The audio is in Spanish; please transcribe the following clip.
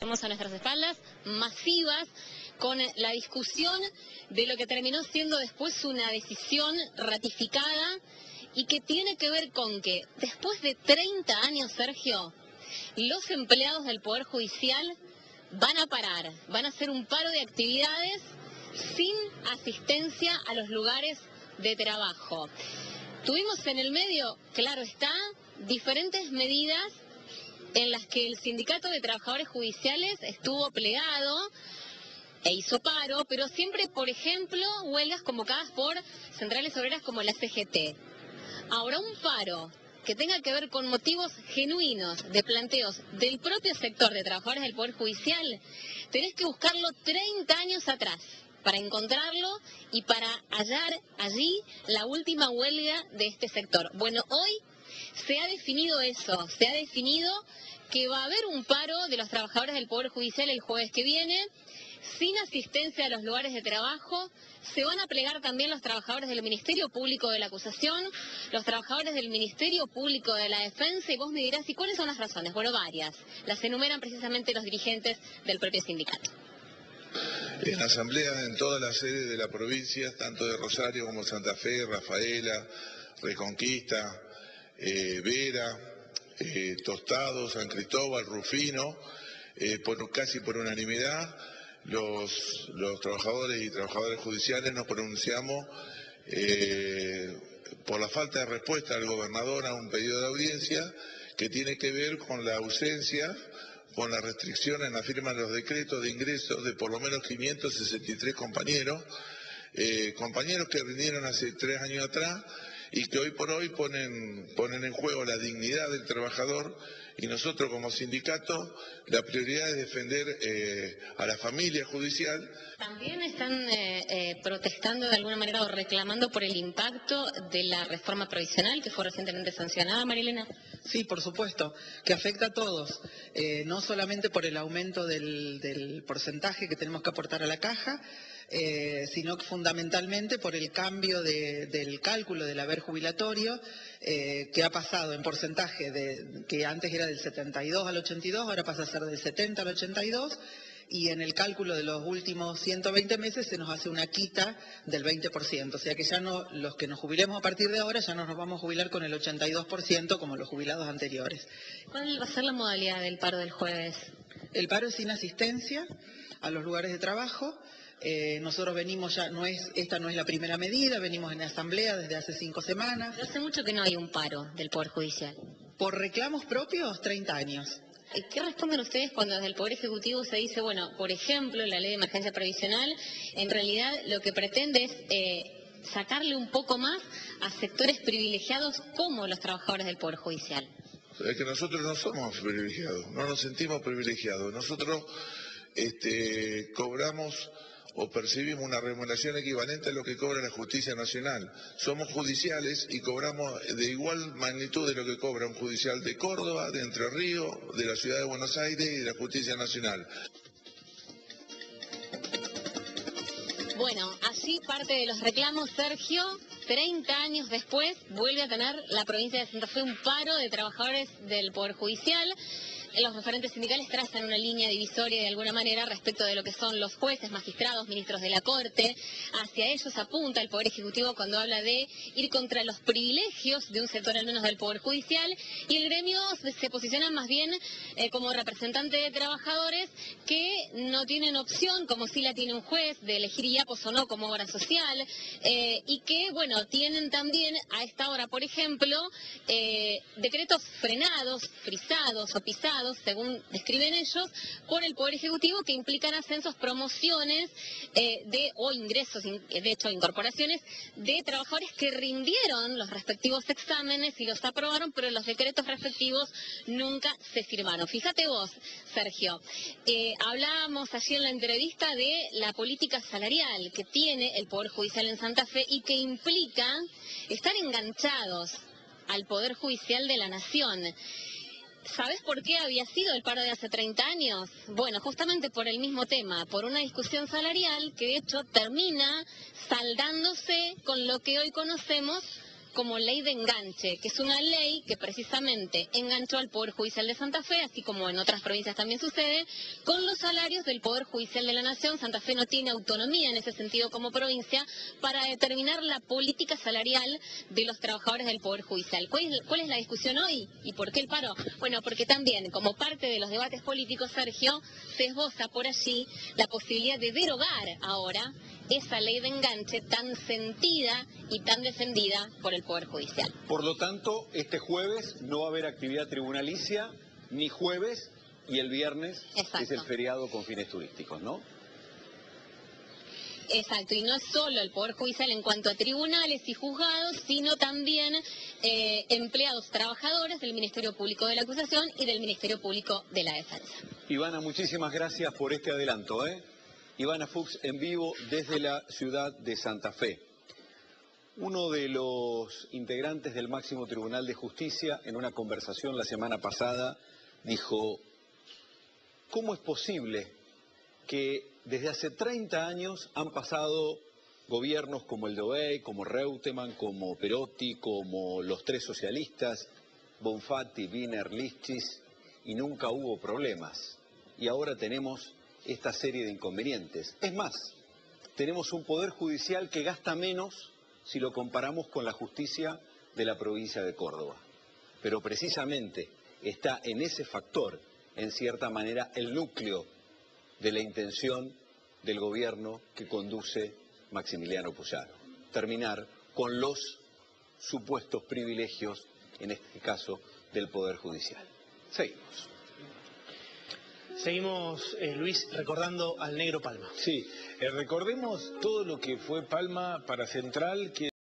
Tenemos a nuestras espaldas masivas con la discusión de lo que terminó siendo después una decisión ratificada y que tiene que ver con que después de 30 años, Sergio, los empleados del Poder Judicial van a parar, van a hacer un paro de actividades sin asistencia a los lugares de trabajo. Tuvimos en el medio, claro está, diferentes medidas en las que el Sindicato de Trabajadores Judiciales estuvo plegado e hizo paro, pero siempre, por ejemplo, huelgas convocadas por centrales obreras como la CGT. Ahora, un paro que tenga que ver con motivos genuinos de planteos del propio sector de trabajadores del Poder Judicial, tenés que buscarlo 30 años atrás para encontrarlo y para hallar allí la última huelga de este sector. Bueno, hoy se ha definido eso, se ha definido que va a haber un paro de los trabajadores del Poder Judicial el jueves que viene, sin asistencia a los lugares de trabajo. Se van a plegar también los trabajadores del Ministerio Público de la Acusación, los trabajadores del Ministerio Público de la Defensa, y vos me dirás, ¿y cuáles son las razones? Bueno, varias. Las enumeran precisamente los dirigentes del propio sindicato. En asambleas en todas las sedes de la provincia, tanto de Rosario como Santa Fe, Rafaela, Reconquista, Vera, Tostado, San Cristóbal, Rufino, casi por unanimidad, los trabajadores y trabajadoras judiciales nos pronunciamos por la falta de respuesta del gobernador a un pedido de audiencia que tiene que ver con la ausencia, con la restricción en la firma de los decretos de ingresos de por lo menos 563 compañeros, compañeros que rindieron hace 3 años atrás y que hoy por hoy ponen en juego la dignidad del trabajador, y nosotros como sindicato la prioridad es defender a la familia judicial. También están protestando de alguna manera o reclamando por el impacto de la reforma provisional que fue recientemente sancionada, Marilena. Sí, por supuesto, que afecta a todos, no solamente por el aumento del porcentaje que tenemos que aportar a la caja, sino que fundamentalmente por el cambio del cálculo del haber jubilatorio, que ha pasado en porcentaje que antes era del 72 al 82, ahora pasa a ser del 70 al 82, y en el cálculo de los últimos 120 meses se nos hace una quita del 20%, o sea que ya no, los que nos jubilemos a partir de ahora ya no nos vamos a jubilar con el 82% como los jubilados anteriores. ¿Cuál va a ser la modalidad del paro del jueves? El paro es sin asistencia a los lugares de trabajo. Nosotros venimos ya, esta no es la primera medida, venimos en asamblea desde hace 5 semanas. Pero hace mucho que no hay un paro del Poder Judicial. Por reclamos propios, 30 años. ¿Qué responden ustedes cuando desde el Poder Ejecutivo se dice, bueno, por ejemplo, la ley de emergencia previsional, en realidad lo que pretende es sacarle un poco más a sectores privilegiados como los trabajadores del Poder Judicial? Es que nosotros no somos privilegiados, no nos sentimos privilegiados. Nosotros cobramos o percibimos una remuneración equivalente a lo que cobra la Justicia Nacional. Somos judiciales y cobramos de igual magnitud de lo que cobra un judicial de Córdoba, de Entre Ríos, de la Ciudad de Buenos Aires y de la Justicia Nacional. Bueno, así parte de los reclamos, Sergio. 30 años después vuelve a tener la provincia de Santa Fe un paro de trabajadores del Poder Judicial. Los referentes sindicales trazan una línea divisoria de alguna manera respecto de lo que son los jueces, magistrados, ministros de la Corte. Hacia ellos apunta el Poder Ejecutivo cuando habla de ir contra los privilegios de un sector al menos del Poder Judicial, y el gremio se posiciona más bien como representante de trabajadores que no tienen opción, como sí la tiene un juez, de elegir IAPOS o no como obra social, y que, bueno, tienen también a esta hora, por ejemplo, decretos frenados, frisados o pisados, según describen ellos, por el Poder Ejecutivo, que implican ascensos, promociones o ingresos, de hecho incorporaciones, de trabajadores que rindieron los respectivos exámenes y los aprobaron, pero los decretos respectivos nunca se firmaron. Fíjate vos, Sergio, hablábamos allí en la entrevista de la política salarial que tiene el Poder Judicial en Santa Fe y que implica estar enganchados al Poder Judicial de la Nación. ¿Sabés por qué había sido el paro de hace 30 años? Bueno, justamente por el mismo tema, por una discusión salarial que de hecho termina saldándose con lo que hoy conocemos como ley de enganche, que es una ley que precisamente enganchó al Poder Judicial de Santa Fe, así como en otras provincias también sucede, con los salarios del Poder Judicial de la Nación. Santa Fe no tiene autonomía en ese sentido como provincia para determinar la política salarial de los trabajadores del Poder Judicial. ¿Cuál es la discusión hoy? ¿Y por qué el paro? Bueno, porque también, como parte de los debates políticos, Sergio, se esboza por allí la posibilidad de derogar ahora esa ley de enganche tan sentida y tan defendida por el Poder Judicial. Por lo tanto, este jueves no va a haber actividad tribunalicia, ni jueves y el viernes, Exacto. que es el feriado con fines turísticos, ¿no? Exacto, y no es solo el Poder Judicial en cuanto a tribunales y juzgados, sino también empleados trabajadores del Ministerio Público de la Acusación y del Ministerio Público de la Defensa. Ivana, muchísimas gracias por este adelanto, ¿eh? Ivana Fuchs en vivo desde la ciudad de Santa Fe. Uno de los integrantes del Máximo Tribunal de Justicia, en una conversación la semana pasada, dijo: ¿cómo es posible que desde hace 30 años han pasado gobiernos como el de Obey, como Reutemann, como Perotti, como los tres socialistas, Bonfatti, Wiener, Lischis, y nunca hubo problemas? Y ahora tenemos esta serie de inconvenientes. Es más, tenemos un poder judicial que gasta menos si lo comparamos con la justicia de la provincia de Córdoba. Pero precisamente está en ese factor, en cierta manera, el núcleo de la intención del gobierno que conduce Maximiliano Puyaro. Terminar con los supuestos privilegios, en este caso, del Poder Judicial. Seguimos, Luis, recordando al Negro Palma. Sí, recordemos todo lo que fue Palma para Central, que